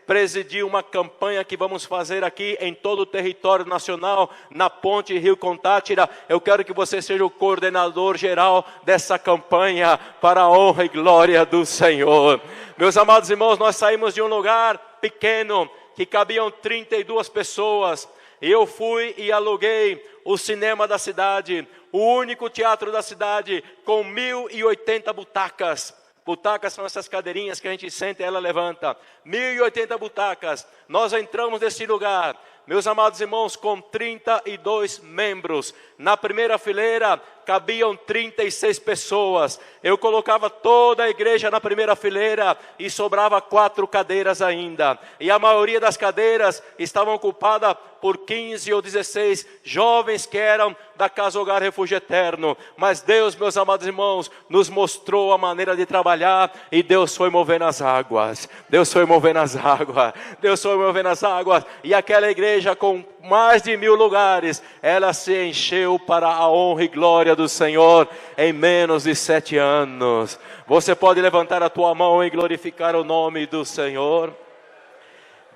presidir uma campanha que vamos fazer aqui em todo o território nacional, na ponte Rio Contátira. Eu quero que você seja o coordenador geral dessa campanha, para a honra e glória do Senhor. Meus amados irmãos, nós saímos de um lugar pequeno, que cabiam 32 pessoas. Eu fui e aluguei o cinema da cidade, o único teatro da cidade, com 1.080 butacas. Butacas são essas cadeirinhas que a gente senta e ela levanta. 1.080 butacas. Nós entramos nesse lugar, meus amados irmãos, com 32 membros. Na primeira fileira cabiam 36 pessoas. Eu colocava toda a igreja na primeira fileira e sobrava 4 cadeiras ainda. E a maioria das cadeiras estavam ocupadas por 15 ou 16 jovens que eram da Casa Hogar Refúgio Eterno. Mas Deus, meus amados irmãos, nos mostrou a maneira de trabalhar, e Deus foi movendo as águas. Deus foi movendo as águas. Deus foi movendo as águas. E aquela igreja com mais de 1.000 lugares, ela se encheu para a honra e glória do Senhor. em menos de 7 anos. Você pode levantar a tua mão e glorificar o nome do Senhor.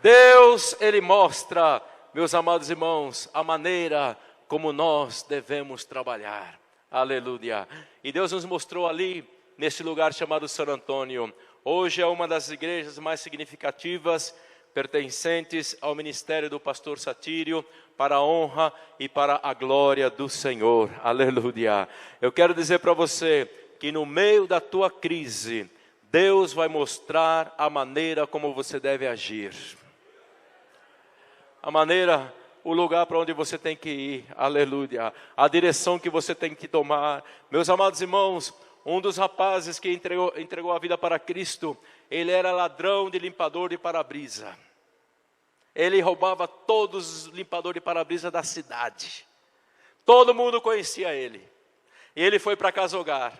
Deus, Ele mostra, meus amados irmãos, a maneira como nós devemos trabalhar. Aleluia. E Deus nos mostrou ali, nesse lugar chamado Santo Antônio. Hoje é uma das igrejas mais significativas, pertencentes ao ministério do pastor Satírio, para a honra e para a glória do Senhor. Aleluia. Eu quero dizer para você que no meio da tua crise, Deus vai mostrar a maneira como você deve agir. A maneira, o lugar para onde você tem que ir. Aleluia. A direção que você tem que tomar. Meus amados irmãos, um dos rapazes que entregou a vida para Cristo, ele era ladrão de limpador de para-brisa. Ele roubava todos os limpadores de para-brisa da cidade. Todo mundo conhecia ele. E ele foi para a Casa Hogar.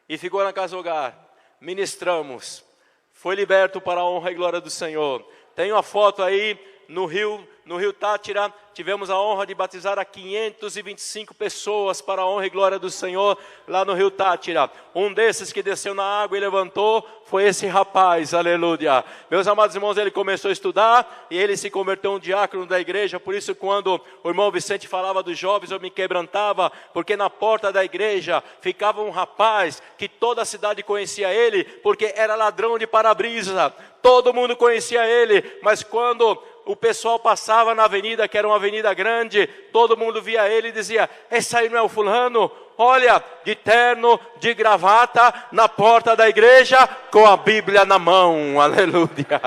E ficou na Casa Hogar. Ministramos. Foi liberto para a honra e glória do Senhor. Tem uma foto aí no Rio Tátira. Tivemos a honra de batizar a 525 pessoas para a honra e glória do Senhor lá no Rio Tátira. Um desses que desceu na água e levantou foi esse rapaz, aleluia. Meus amados irmãos, ele começou a estudar e ele se converteu um diácono da igreja. Por isso, quando o irmão Vicente falava dos jovens, eu me quebrantava, porque na porta da igreja ficava um rapaz que toda a cidade conhecia ele, porque era ladrão de para-brisa. Todo mundo conhecia ele, mas quando o pessoal passava na avenida, que era uma avenida grande, todo mundo via ele e dizia: esse aí não é o fulano? Olha, de terno, de gravata, na porta da igreja, com a Bíblia na mão, aleluia.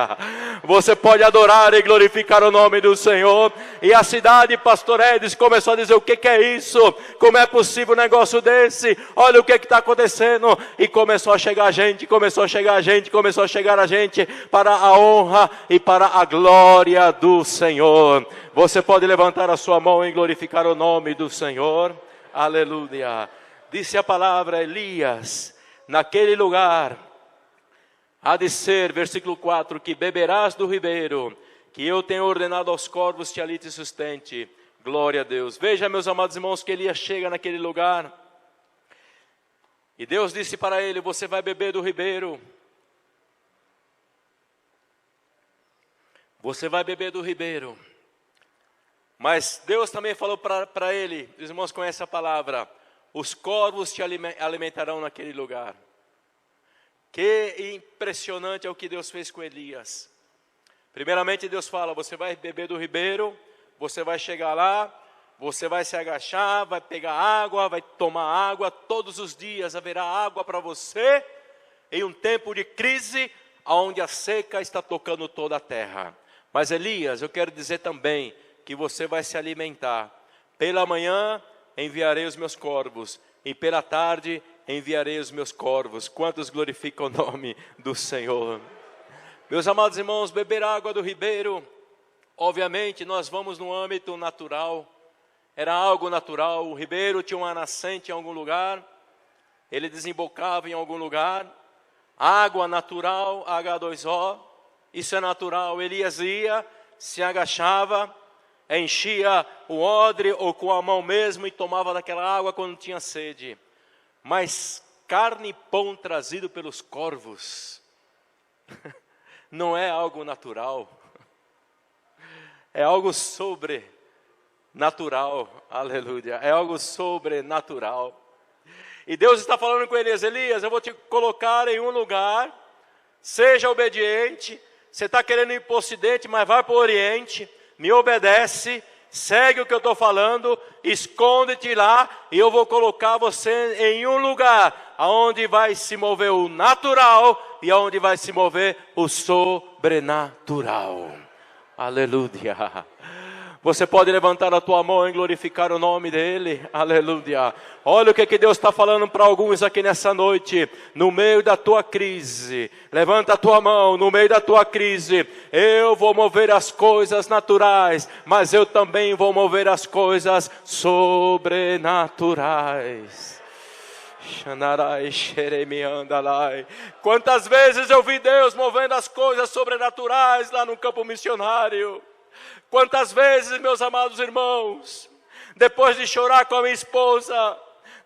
Você pode adorar e glorificar o nome do Senhor. E a cidade, pastor Edson, começou a dizer: o que é isso? Como é possível um negócio desse? Olha o que está acontecendo. E começou a chegar gente, começou a chegar a gente, para a honra e para a glória do Senhor. Você pode levantar a sua mão e glorificar o nome do Senhor. Aleluia. Disse a palavra: Elias, naquele lugar há de ser, versículo 4, que beberás do ribeiro, que eu tenho ordenado aos corvos que ali te sustente. Glória a Deus. Veja, meus amados irmãos, que Elias chega naquele lugar e Deus disse para ele: você vai beber do ribeiro. Você vai beber do ribeiro. Mas Deus também falou para ele, os irmãos conhecem a palavra: os corvos te alimentarão naquele lugar. Que impressionante é o que Deus fez com Elias. Primeiramente Deus fala: você vai beber do ribeiro, você vai chegar lá, você vai se agachar, vai pegar água, vai tomar água, todos os dias haverá água para você, em um tempo de crise, onde a seca está tocando toda a terra. Mas Elias, eu quero dizer também que você vai se alimentar. Pela manhã enviarei os meus corvos, e pela tarde enviarei os meus corvos. Quantos glorificam o nome do Senhor? Meus amados irmãos, beber água do ribeiro, obviamente nós vamos no âmbito natural. Era algo natural. O ribeiro tinha uma nascente em algum lugar, ele desembocava em algum lugar. Água natural, H2O, isso é natural. Elias ia, se agachava, enchia o odre ou com a mão mesmo e tomava daquela água quando tinha sede. Mas carne e pão trazido pelos corvos não é algo natural, é algo sobrenatural, aleluia, é algo sobrenatural. E Deus está falando com Elias: Elias, eu vou te colocar em um lugar, seja obediente. Você está querendo ir para o ocidente, mas vai para o oriente. Me obedece, segue o que eu estou falando, esconde-te lá, e eu vou colocar você em um lugar, onde vai se mover o natural, e onde vai se mover o sobrenatural. Aleluia. Você pode levantar a tua mão e glorificar o nome dEle. Aleluia. Olha o que Deus está falando para alguns aqui nessa noite. No meio da tua crise, levanta a tua mão. No meio da tua crise, eu vou mover as coisas naturais, mas eu também vou mover as coisas sobrenaturais. Quantas vezes eu vi Deus movendo as coisas sobrenaturais lá no campo missionário. Quantas vezes, meus amados irmãos, depois de chorar com a minha esposa,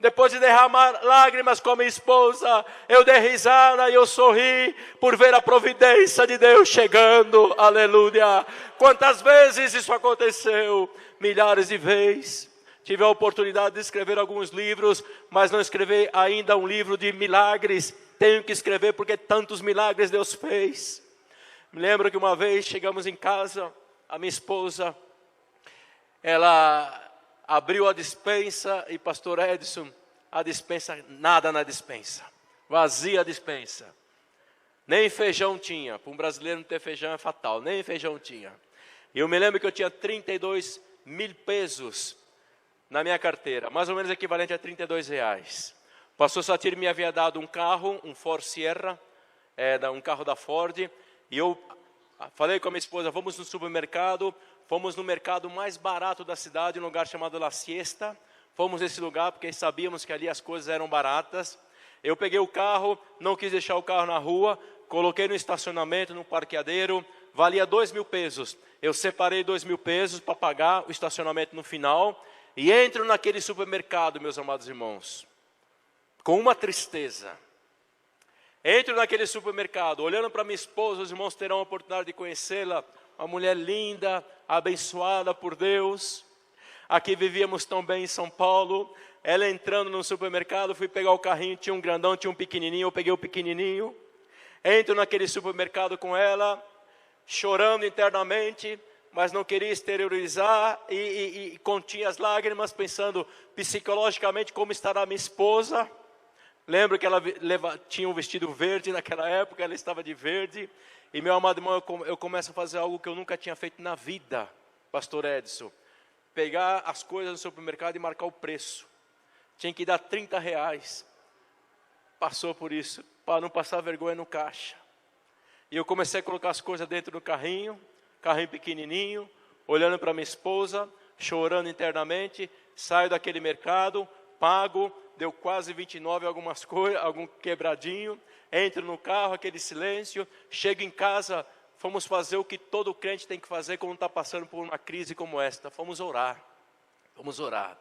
Depois de derramar lágrimas com a minha esposa, eu dei risada e eu sorri por ver a providência de Deus chegando. Aleluia! Quantas vezes isso aconteceu? Milhares de vezes. Tive a oportunidade de escrever alguns livros, mas não escrevi ainda um livro de milagres. Tenho que escrever porque tantos milagres Deus fez. Me lembro que uma vez chegamos em casa, a minha esposa, ela abriu a despensa e pastor Edson, a despensa, nada na despensa, vazia a despensa. Nem feijão tinha, para um brasileiro não ter feijão é fatal, nem feijão tinha. E eu me lembro que eu tinha 32 mil pesos na minha carteira, mais ou menos equivalente a R$32. O pastor Satir me havia dado um carro, um Ford Sierra, um carro da Ford, e eu falei com a minha esposa, vamos no supermercado, fomos no mercado mais barato da cidade, um lugar chamado La Siesta. Fomos nesse lugar porque sabíamos que ali as coisas eram baratas. Eu peguei o carro, não quis deixar o carro na rua, coloquei no estacionamento, no parqueadeiro, valia 2 mil pesos. Eu separei 2 mil pesos para pagar o estacionamento no final e entro naquele supermercado, meus amados irmãos, com uma tristeza. Entro naquele supermercado, olhando para minha esposa, os irmãos terão a oportunidade de conhecê-la, uma mulher linda, abençoada por Deus. Aqui vivíamos tão bem em São Paulo. Ela entrando no supermercado, fui pegar o carrinho, tinha um grandão, tinha um pequenininho, eu peguei o pequenininho. Entro naquele supermercado com ela, chorando internamente, mas não queria exteriorizar e continha as lágrimas, pensando psicologicamente como estará minha esposa. Lembro que ela tinha um vestido verde naquela época, ela estava de verde. E meu amado irmão, eu começo a fazer algo que eu nunca tinha feito na vida, pastor Edson. Pegar as coisas no supermercado e marcar o preço. Tinha que dar R$30. Passou por isso, para não passar vergonha no caixa. E eu comecei a colocar as coisas dentro do carrinho pequenininho, olhando para minha esposa, chorando internamente. Saio daquele mercado, pago, deu quase 29 algumas coisas, algum quebradinho. Entro no carro, aquele silêncio. Chego em casa, fomos fazer o que todo crente tem que fazer quando está passando por uma crise como esta. Fomos orar. Vamos orar.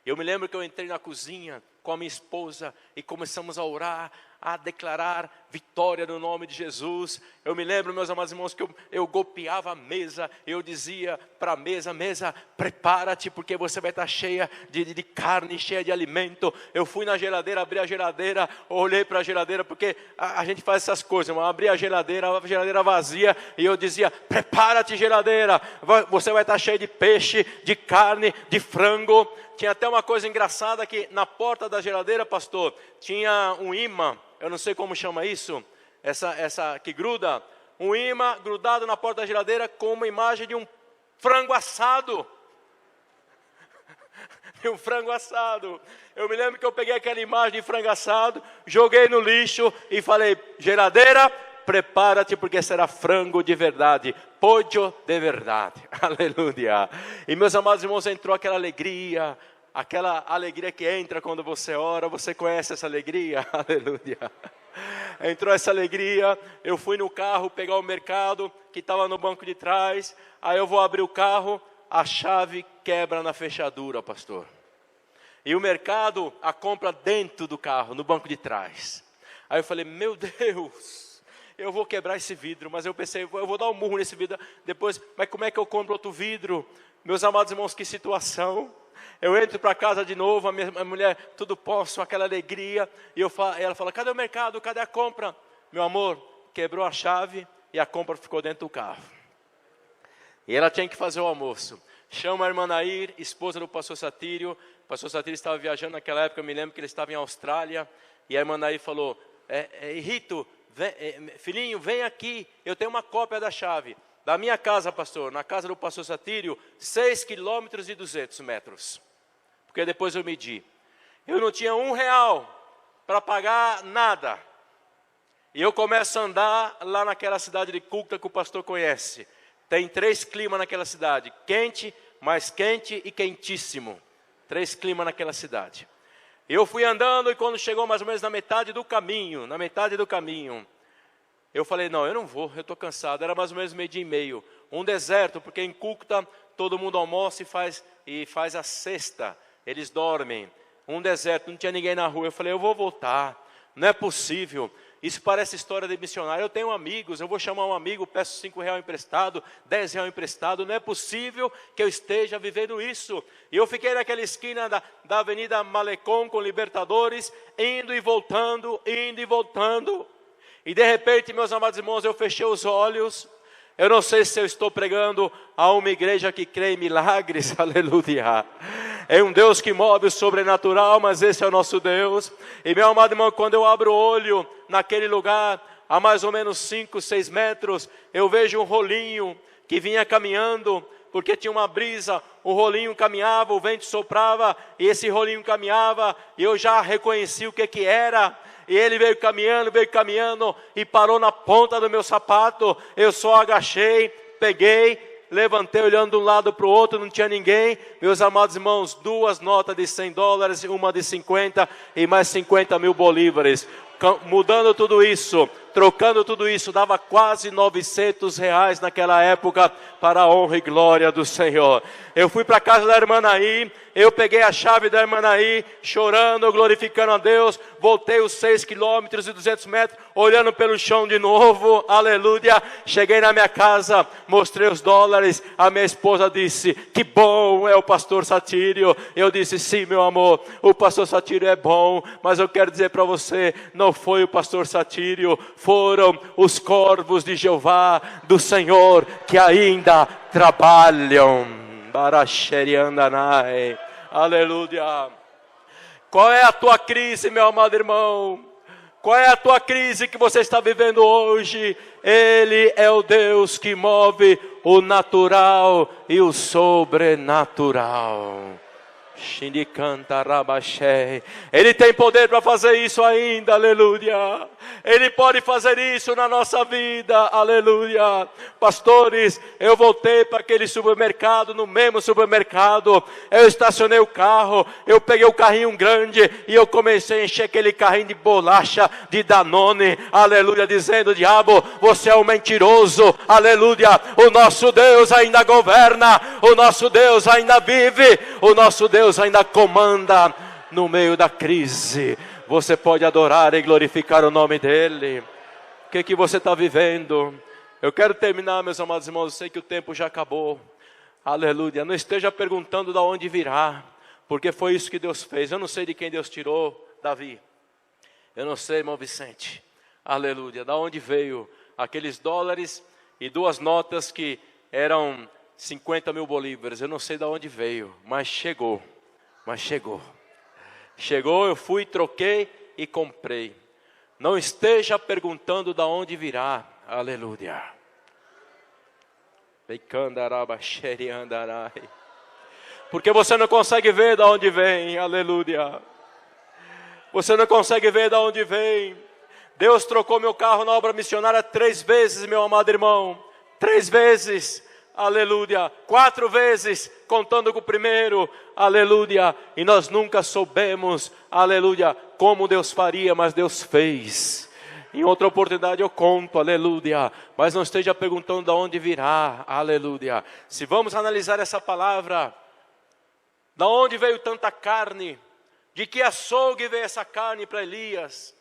Eu me lembro que eu entrei na cozinha com a minha esposa e começamos a orar, a declarar vitória no nome de Jesus. Eu me lembro, meus amados irmãos, que eu golpeava a mesa, eu dizia para a mesa, prepara-te, porque você vai estar cheia de carne, cheia de alimento. Eu fui na geladeira, abri a geladeira, olhei para a geladeira, porque a gente faz essas coisas, irmão. Abri a geladeira vazia, e eu dizia, prepara-te, geladeira, você vai estar cheia de peixe, de carne, de frango. Tinha até uma coisa engraçada que na porta da geladeira, pastor, tinha um imã, eu não sei como chama isso, essa que gruda, um imã grudado na porta da geladeira com uma imagem de um frango assado. De um frango assado. Eu me lembro que eu peguei aquela imagem de frango assado, joguei no lixo e falei, geladeira, prepara-te porque será frango de verdade, pollo de verdade, aleluia. E meus amados irmãos, entrou aquela alegria que entra quando você ora. Você conhece essa alegria? Aleluia. Entrou essa alegria, eu fui no carro pegar o mercado, que estava no banco de trás, aí eu vou abrir o carro, a chave quebra na fechadura, pastor. E o mercado, a compra dentro do carro, no banco de trás. Aí eu falei, meu Deus, eu vou quebrar esse vidro, mas eu pensei, eu vou dar um murro nesse vidro, depois, mas como é que eu compro outro vidro? Meus amados irmãos, que situação. Eu entro para casa de novo, a minha mulher, tudo posso, aquela alegria, e ela fala, cadê o mercado, cadê a compra? Meu amor, quebrou a chave e a compra ficou dentro do carro. E ela tinha que fazer o almoço. Chama a irmã Nair, esposa do pastor Satírio. O pastor Satírio estava viajando naquela época, eu me lembro que ele estava em Austrália, e a irmã Nair falou, Rito, filhinho, vem aqui, eu tenho uma cópia da chave. Da minha casa, pastor, na casa do pastor Satírio, 6 quilômetros e 200 metros. Porque depois eu medi. Eu não tinha R$1 para pagar nada. E eu começo a andar lá naquela cidade de Cúcuta que o pastor conhece. Tem 3 climas naquela cidade. Quente, mais quente e quentíssimo. 3 climas naquela cidade. Eu fui andando e quando chegou mais ou menos na metade do caminho, eu falei, não, eu não vou, eu estou cansado. Era mais ou menos 12:30. Um deserto, porque em Cúcuta todo mundo almoça e faz a cesta. Eles dormem. um deserto, não tinha ninguém na rua. Eu falei, eu vou voltar, não é possível. Isso parece história de missionário. Eu tenho amigos, eu vou chamar um amigo, peço R$5 emprestado, R$10 emprestado. Não é possível que eu esteja vivendo isso. E eu fiquei naquela esquina da Avenida Malecon com Libertadores, indo e voltando, indo e voltando. E de repente, meus amados irmãos, eu fechei os olhos. Eu não sei se eu estou pregando a uma igreja que crê em milagres, aleluia. É um Deus que move o sobrenatural, mas esse é o nosso Deus. E meu amado irmão, quando eu abro o olho naquele lugar, a mais ou menos 5, 6 metros, eu vejo um rolinho que vinha caminhando, porque tinha uma brisa, o rolinho caminhava, o vento soprava, e esse rolinho caminhava, e eu já reconheci o que era. E ele veio caminhando, e parou na ponta do meu sapato. Eu só agachei, peguei, levantei olhando de um lado para o outro, não tinha ninguém. Meus amados irmãos, 2 notas de $100, uma de 50 e mais 50 mil bolívares. Mudando tudo isso, trocando tudo isso, dava quase R$900 naquela época, para a honra e glória do Senhor. Eu fui para a casa da irmã Naí, eu peguei a chave da irmã Naí, chorando, glorificando a Deus, voltei os 6 quilômetros e 200 metros, olhando pelo chão de novo, aleluia. Cheguei na minha casa, mostrei os dólares, a minha esposa disse, que bom é o pastor Satírio. Eu disse, sim meu amor, o pastor Satírio é bom, mas eu quero dizer para você, não foi o pastor Satírio, foram os corvos de Jeová, do Senhor, que ainda trabalham. Baracheriandanai. Aleluia. Qual é a tua crise, meu amado irmão? Qual é a tua crise que você está vivendo hoje? Ele é o Deus que move o natural e o sobrenatural. Ele tem poder para fazer isso ainda, aleluia. Ele pode fazer isso na nossa vida, aleluia. Pastores, eu voltei para aquele supermercado, no mesmo supermercado, eu estacionei o carro, eu peguei o carrinho grande e eu comecei a encher aquele carrinho de bolacha, de Danone, aleluia, dizendo, diabo, você é um mentiroso, aleluia. O nosso Deus ainda governa, o nosso Deus ainda vive, o nosso Deus ainda comanda no meio da crise. Você pode adorar e glorificar o nome dEle. O que você está vivendo? Eu quero terminar, meus amados irmãos, eu sei que o tempo já acabou. Aleluia. Não esteja perguntando de onde virá, porque foi isso que Deus fez. Eu não sei de quem Deus tirou Davi. Eu não sei, irmão Vicente. Aleluia. Da onde veio aqueles dólares e 2 notas que eram 50 mil bolívares. Eu não sei de onde veio, mas chegou. Chegou, eu fui, troquei e comprei. Não esteja perguntando de onde virá. Aleluia. Porque você não consegue ver de onde vem. Aleluia. Você não consegue ver de onde vem. Deus trocou meu carro na obra missionária 3 vezes, meu amado irmão. 3 vezes. Aleluia, 4 vezes, contando com o primeiro, aleluia, e nós nunca soubemos, aleluia, como Deus faria, mas Deus fez. Em outra oportunidade eu conto, aleluia, mas não esteja perguntando de onde virá, aleluia. Se vamos analisar essa palavra, de onde veio tanta carne, de que açougue veio essa carne para Elias,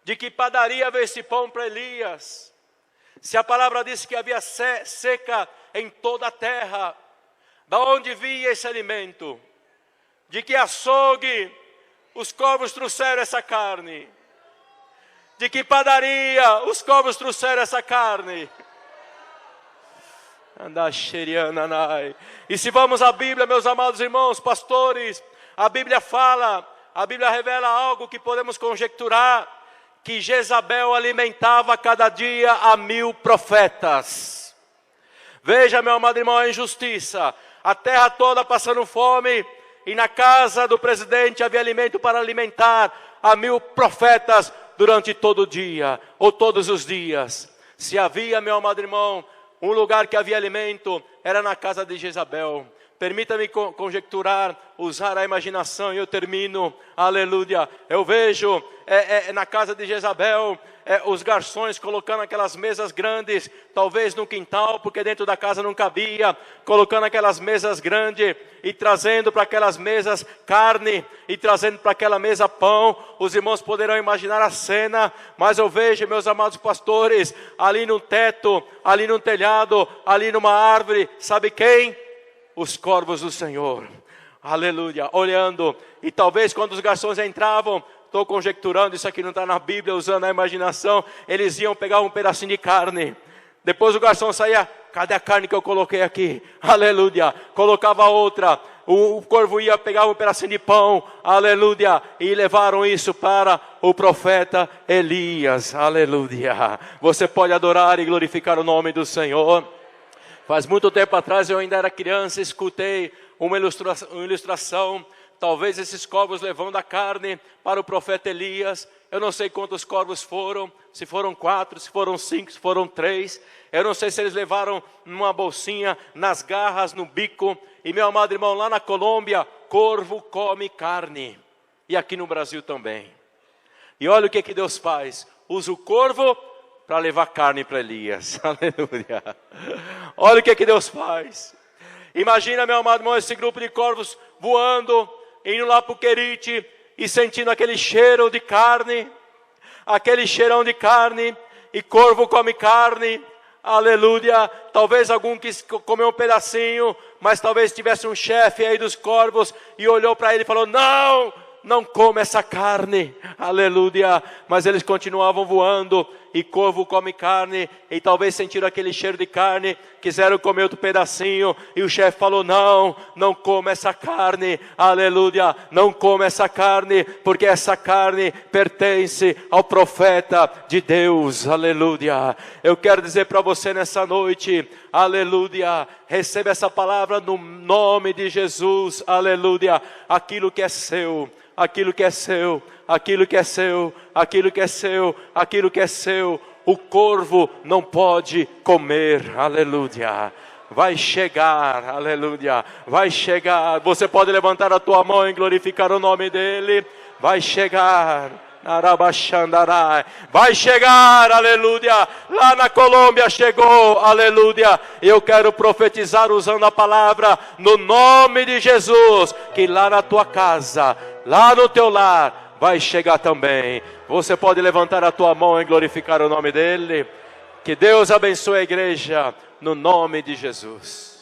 de que padaria veio esse pão para Elias. Se a palavra diz que havia seca em toda a terra, da onde vinha esse alimento? De que açougue os corvos trouxeram essa carne? De que padaria os corvos trouxeram essa carne? E se vamos à Bíblia, meus amados irmãos, pastores, a Bíblia fala, a Bíblia revela algo que podemos conjecturar, que Jezabel alimentava cada dia a 1000 profetas. Veja, meu amado irmão, a injustiça. A terra toda passando fome, e na casa do presidente havia alimento para alimentar a 1000 profetas durante todo o dia, ou todos os dias. Se havia, meu amado irmão, um lugar que havia alimento, era na casa de Jezabel. Permita-me conjecturar, usar a imaginação, e eu termino, aleluia. Eu vejo na casa de Jezabel, os garçons colocando aquelas mesas grandes, talvez no quintal, porque dentro da casa não cabia, colocando aquelas mesas grandes e trazendo para aquelas mesas carne e trazendo para aquela mesa pão. Os irmãos poderão imaginar a cena, mas eu vejo, meus amados pastores, ali no teto, ali no telhado, ali numa árvore, sabe quem? Os corvos do Senhor, aleluia, olhando. E talvez quando os garçons entravam, estou conjecturando, isso aqui não está na Bíblia, usando a imaginação, eles iam pegar um pedacinho de carne, depois o garçom saía, cadê a carne que eu coloquei aqui? Aleluia, colocava outra, o corvo ia pegar um pedacinho de pão, aleluia, e levaram isso para o profeta Elias, aleluia. Você pode adorar e glorificar o nome do Senhor. Faz muito tempo atrás, eu ainda era criança, escutei uma ilustração, talvez esses corvos levando a carne para o profeta Elias. Eu não sei quantos corvos foram, se foram 4, se foram 5, se foram 3. Eu não sei se eles levaram numa bolsinha, nas garras, no bico. E meu amado irmão, lá na Colômbia, corvo come carne. E aqui no Brasil também. E olha o que Deus faz. Usa o corvo para levar carne para Elias. Aleluia. Olha o que Deus faz. Imagina, meu amado irmão, esse grupo de corvos voando, indo lá para o Querite e sentindo aquele cheiro de carne, aquele cheirão de carne, e corvo come carne, aleluia. Talvez algum quis comer um pedacinho, mas talvez tivesse um chefe aí dos corvos e olhou para ele e falou, não come essa carne, aleluia. Mas eles continuavam voando, e corvo come carne, e talvez sentiram aquele cheiro de carne, quiseram comer outro pedacinho, e o chefe falou, não come essa carne, aleluia, não come essa carne, porque essa carne pertence ao profeta de Deus, aleluia. Eu quero dizer para você nessa noite, aleluia, receba essa palavra no nome de Jesus, aleluia. Aquilo que é seu, aquilo que é seu, aquilo que é seu, aquilo que é seu, aquilo que é seu, o corvo não pode comer, aleluia. Vai chegar, aleluia, vai chegar. Você pode levantar a tua mão e glorificar o nome dele. Vai chegar, vai chegar, aleluia. Lá na Colômbia chegou, aleluia. Eu quero profetizar usando a palavra no nome de Jesus, que lá na tua casa, lá no teu lar, vai chegar também. Você pode levantar a tua mão e glorificar o nome dele. Que Deus abençoe a igreja no nome de Jesus.